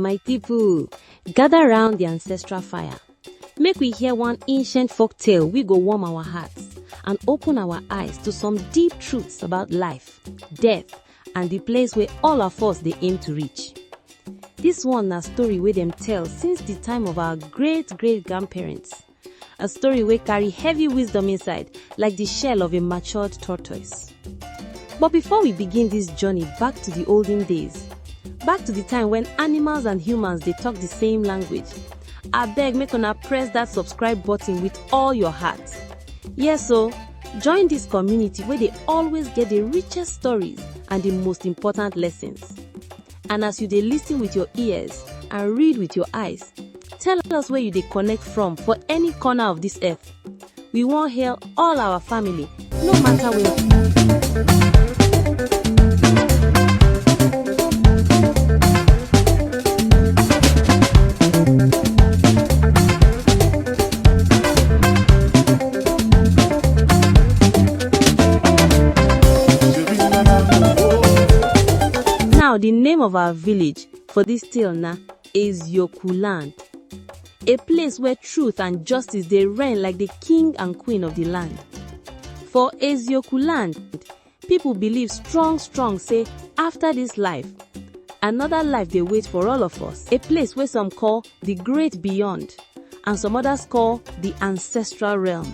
my people, gather round the ancestral fire. Make we hear one ancient folk tale we go warm our hearts and open our eyes to some deep truths about life, death, and the place where all of us they aim to reach. This one a story wey them tell since the time of our great-great-grandparents. A story wey carry heavy wisdom inside, like the shell of a matured tortoise. But before we begin this journey back to the olden days, back to the time when animals and humans they talk the same language, I beg make una press that subscribe button with all your heart. Yes, so join this community where they always get the richest stories and the most important lessons. And as you dey listen with your ears and read with your eyes, tell us where you dey connect from for any corner of this earth. We want hear all our family, no matter where. Now, the name of our village for this tale na Eziokwu Land, a place where truth and justice they reign like the king and queen of the land. For Eziokwu Land, people believe strong say after this life, another life they wait for all of us, a place where some call the great beyond and some others call the ancestral realm.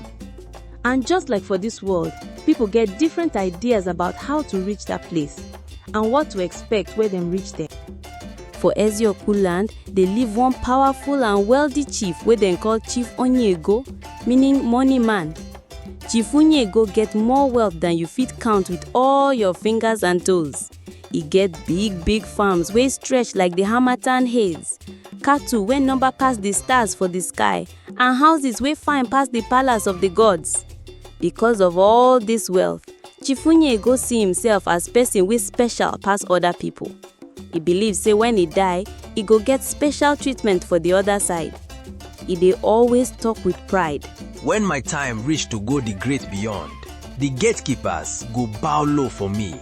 And just like for this world, people get different ideas about how to reach that place and what to expect when them reach there. For Eziokwu Land, they live one powerful and wealthy chief wey dem call Chief Onye Ego, meaning money man. Chief Onye Ego get more wealth than you fit count with all your fingers and toes. He get big farms wey stretch like the Harmattan haze, cattle wey number pass the stars for the sky, and houses wey fine pass the palace of the gods. Because of all this wealth, Chief Onye Ego see himself as person wey special pass other people. He believes say when he die, he go get special treatment for the other side. He dey always talk with pride. When my time reach to go the great beyond, the gatekeepers go bow low for me.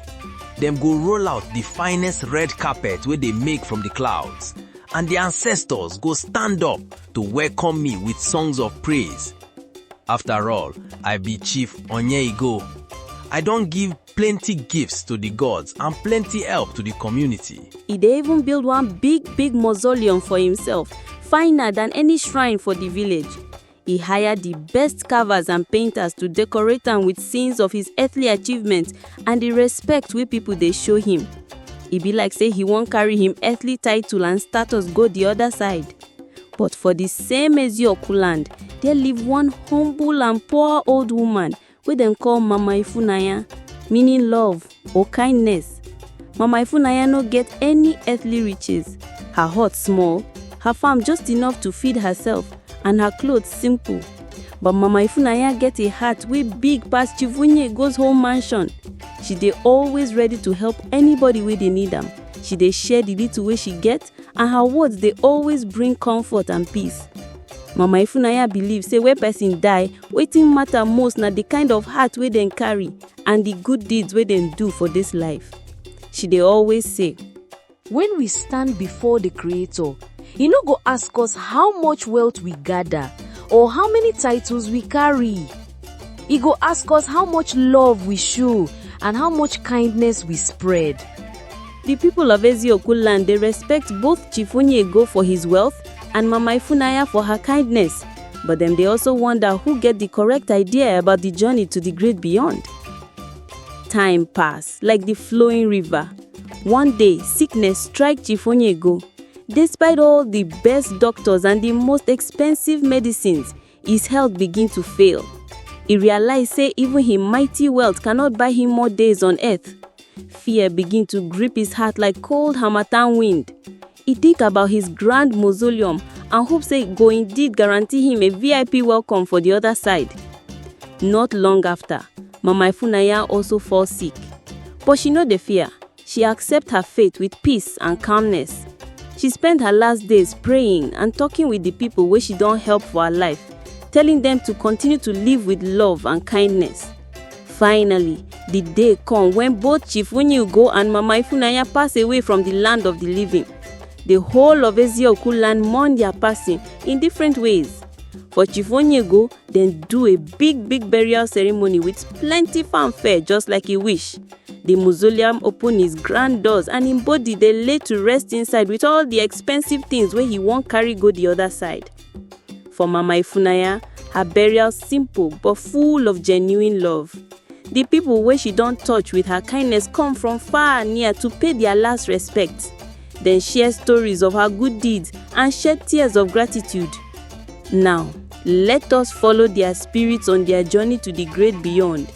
Them go roll out the finest red carpet wey they make from the clouds, and the ancestors go stand up to welcome me with songs of praise. After all, I be Chief Onye Ego. I don't give plenty gifts to the gods and plenty help to the community. He dey even build one big mausoleum for himself, finer than any shrine for the village. He hired the best carvers and painters to decorate am with scenes of his earthly achievements and the respect wey people dey show him. E be like say he won't carry him earthly title and status go the other side. But for the same Eziokwu Land, there live one humble and poor old woman wey dem call Mama Ifunanya, meaning love or kindness. Mama Ifunanya no get any earthly riches. Her hut small, her farm just enough to feed herself, and her clothes simple. But Mama Ifunanya get a heart wey big pass Chief Onye Ego's whole mansion. She dey always ready to help anybody wey dey need am. She dey share the little wey she get, and her words dey always bring comfort and peace. Mama Ifunanya believes say when person die, wetin matter most na the kind of heart wey dem carry and the good deeds wey dem do for this life. She dey always say, when we stand before the Creator, He no go ask us how much wealth we gather or how many titles we carry. He go ask us how much love we show and how much kindness we spread. The people of Eziokwu Land dey respect both Chief Onye Ego for his wealth and Mama Ifunanya for her kindness, but them they also wonder who get the correct idea about the journey to the great beyond. Time pass like the flowing river. One day, sickness strike Chief Onye Ego. Despite all the best doctors and the most expensive medicines, his health begin to fail. He realized say even his mighty wealth cannot buy him more days on earth. Fear begin to grip his heart like cold harmattan wind. He think about his grand mausoleum and hope say it go indeed guarantee him a VIP welcome for the other side. Not long after, Mama Ifunanya also fall sick. But she no dey fear. She accept her fate with peace and calmness. She spent her last days praying and talking with the people wey she don help for her life, telling them to continue to live with love and kindness. Finally, the day come when both Chief Onye Ego and Mama Ifunanya pass away from the land of the living. The whole of Eziokwu Land mourn their passing in different ways. For Chief Onye Ego, then do a big burial ceremony with plenty fanfare, just like he wish. The mausoleum open his grand doors and him body they lay to rest inside with all the expensive things where he won't carry go the other side. For Mama Ifunanya, her burial simple but full of genuine love. The people where she don't touch with her kindness come from far and near to pay their last respect. Then share stories of her good deeds and shed tears of gratitude. Now, let us follow their spirits on their journey to the great beyond,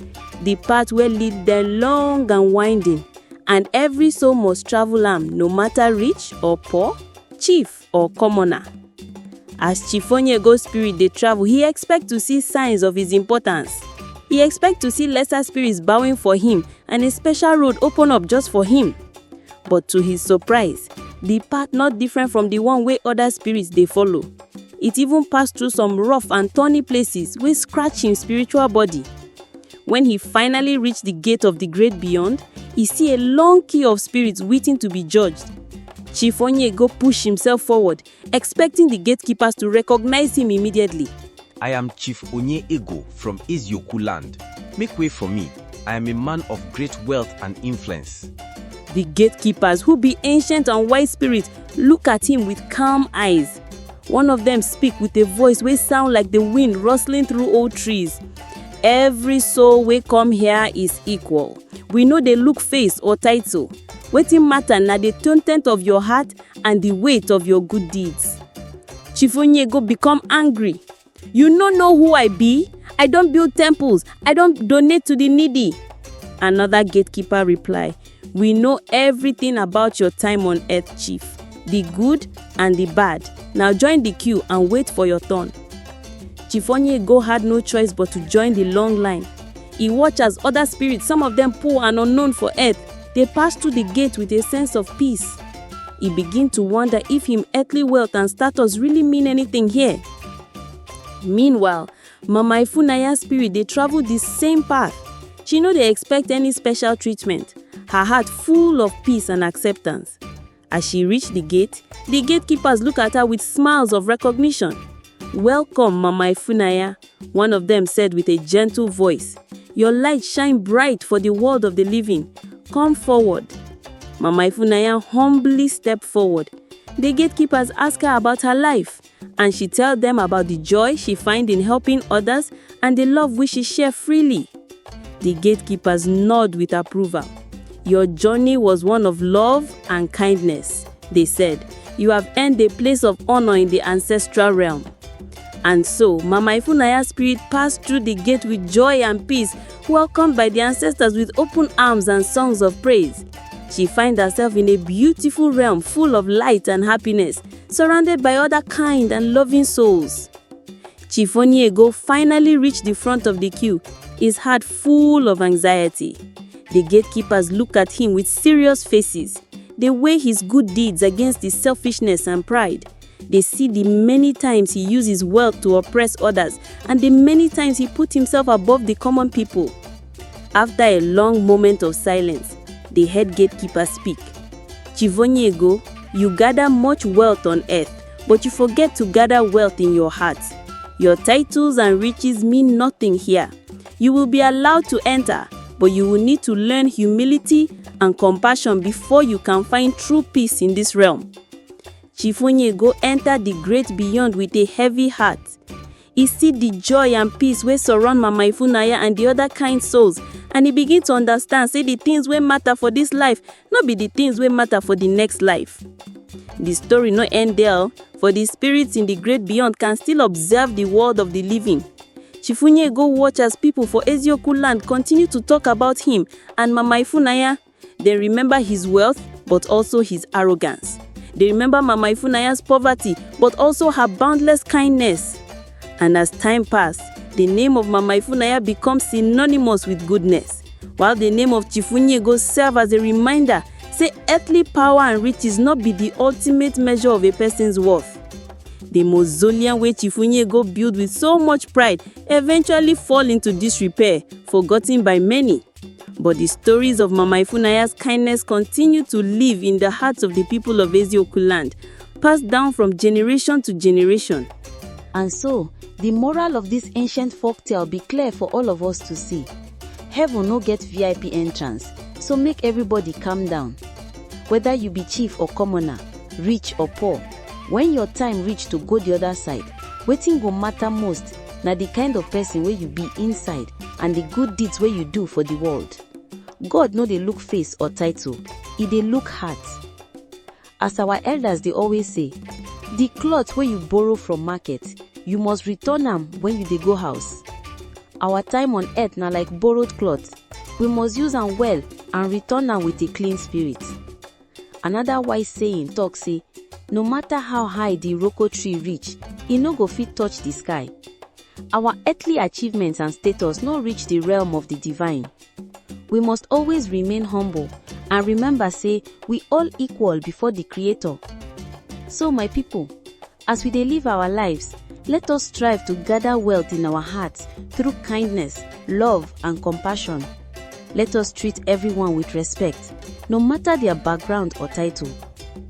the path where lead them long and winding, and every soul must travel am, no matter rich or poor, chief or commoner. As Chief Onye Ego's spirit they travel, he expects to see signs of his importance. He expects to see lesser spirits bowing for him and a special road open up just for him. But to his surprise, the path not different from the one where other spirits they follow. It even passed through some rough and thorny places wey scratch him spiritual body. When he finally reached the gate of the great beyond, he see a long queue of spirits waiting to be judged. Chief Onye Ego pushed himself forward, expecting the gatekeepers to recognize him immediately. I am Chief Onye Ego from Eziokwu Land. Make way for me. I am a man of great wealth and influence. The gatekeepers, who be ancient and wise spirits, look at him with calm eyes. One of them speak with a voice wey sound like the wind rustling through old trees. Every soul wey come here is equal. We no dey look face or title. Wetin matter na the content of your heart and the weight of your good deeds. Chief Onye Ego become angry. You no know who I be? I don't build temples. I don't donate to the needy. Another gatekeeper reply, we know everything about your time on earth, chief. The good and the bad. Now join the queue and wait for your turn. Chief Onye Ego had no choice but to join the long line. He watched as other spirits, some of them poor and unknown for earth, they passed through the gate with a sense of peace. He began to wonder if him earthly wealth and status really mean anything here. Meanwhile, Mama Ifunanya's spirit they travel the same path. She no dey expect any special treatment. Her heart full of peace and acceptance. As she reached the gatekeepers look at her with smiles of recognition. Welcome, Mama Ifunanya, one of them said with a gentle voice. Your light shine bright for the world of the living. Come forward. Mama Ifunanya humbly stepped forward. The gatekeepers asked her about her life, and she told them about the joy she finds in helping others and the love which she shares freely. The gatekeepers nod with approval. Your journey was one of love and kindness, they said. You have earned a place of honor in the ancestral realm. And so, Mama Ifunanya's spirit passed through the gate with joy and peace, welcomed by the ancestors with open arms and songs of praise. She finds herself in a beautiful realm full of light and happiness, surrounded by other kind and loving souls. Chief Onye Ego finally reached the front of the queue, his heart full of anxiety. The gatekeepers look at him with serious faces. They weigh his good deeds against his selfishness and pride. They see the many times he used his wealth to oppress others and the many times he put himself above the common people. After a long moment of silence, the head gatekeeper speak. Chief Onye Ego, you gather much wealth on earth, but you forget to gather wealth in your heart. Your titles and riches mean nothing here. You will be allowed to enter, but you will need to learn humility and compassion before you can find true peace in this realm. Chief Onye Ego entered the great beyond with a heavy heart. He see the joy and peace wey surround Mama Ifunanya and the other kind souls, and he begin to understand say the things wey matter for this life not be the things wey matter for the next life. The story no end there, for the spirits in the great beyond can still observe the world of the living. Chief Onye Ego watch as people for Eziokwu Land continue to talk about him and Mama Ifunanya. They remember his wealth but also his arrogance. They remember Mama Ifunanya's poverty but also her boundless kindness. And as time passed, the name of Mama Ifunanya becomes synonymous with goodness, while the name of Chief Onye Ego serves as a reminder, say earthly power and riches not be the ultimate measure of a person's worth. The mausoleum where Chief Onye Ego built with so much pride eventually fall into disrepair, forgotten by many. But the stories of Mama Ifunanya's kindness continue to live in the hearts of the people of Eziokwu Land, passed down from generation to generation. And so, the moral of this ancient folktale be clear for all of us to see. Heaven no get VIP entrance, so make everybody calm down. Whether you be chief or commoner, rich or poor, when your time reach to go the other side, wetin go matter most na the kind of person wey you be inside and the good deeds wey you do for the world. God no dey look face or title, e dey look heart. As our elders dey always say, the cloth wey you borrow from market, you must return am when you dey go house. Our time on earth na like borrowed cloth, we must use am well and return am with a clean spirit. Another wise saying talk say, no matter how high the iroko tree reach, e no go fit touch the sky. Our earthly achievements and status no reach the realm of the divine. We must always remain humble and remember say we all equal before the Creator. So my people, as we dey live our lives, let us strive to gather wealth in our hearts through kindness, love and compassion. Let us treat everyone with respect, no matter their background or title.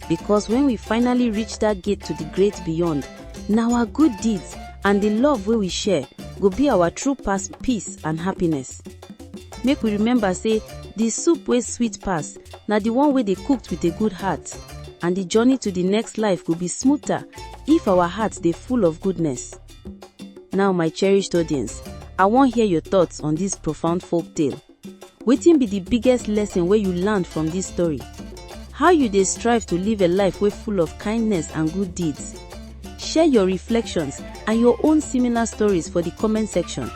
Because when we finally reach that gate to the great beyond, na our good deeds and the love wey we share go be our true peace and happiness. Make we remember say the soup wey sweet pass na the one wey dey cooked with a good heart, and the journey to the next life go be smoother if our hearts dey full of goodness. Now my cherished audience, I wan hear your thoughts on this profound folk tale. Wetin be the biggest lesson wey you learned from this story? How you dey strive to live a life wey full of kindness and good deeds? Share your reflections and your own similar stories for the comment section.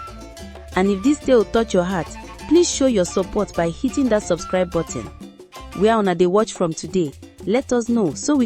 And if this tale touch your heart, please show your support by hitting that subscribe button. Where una dey watch from today? Let us know so we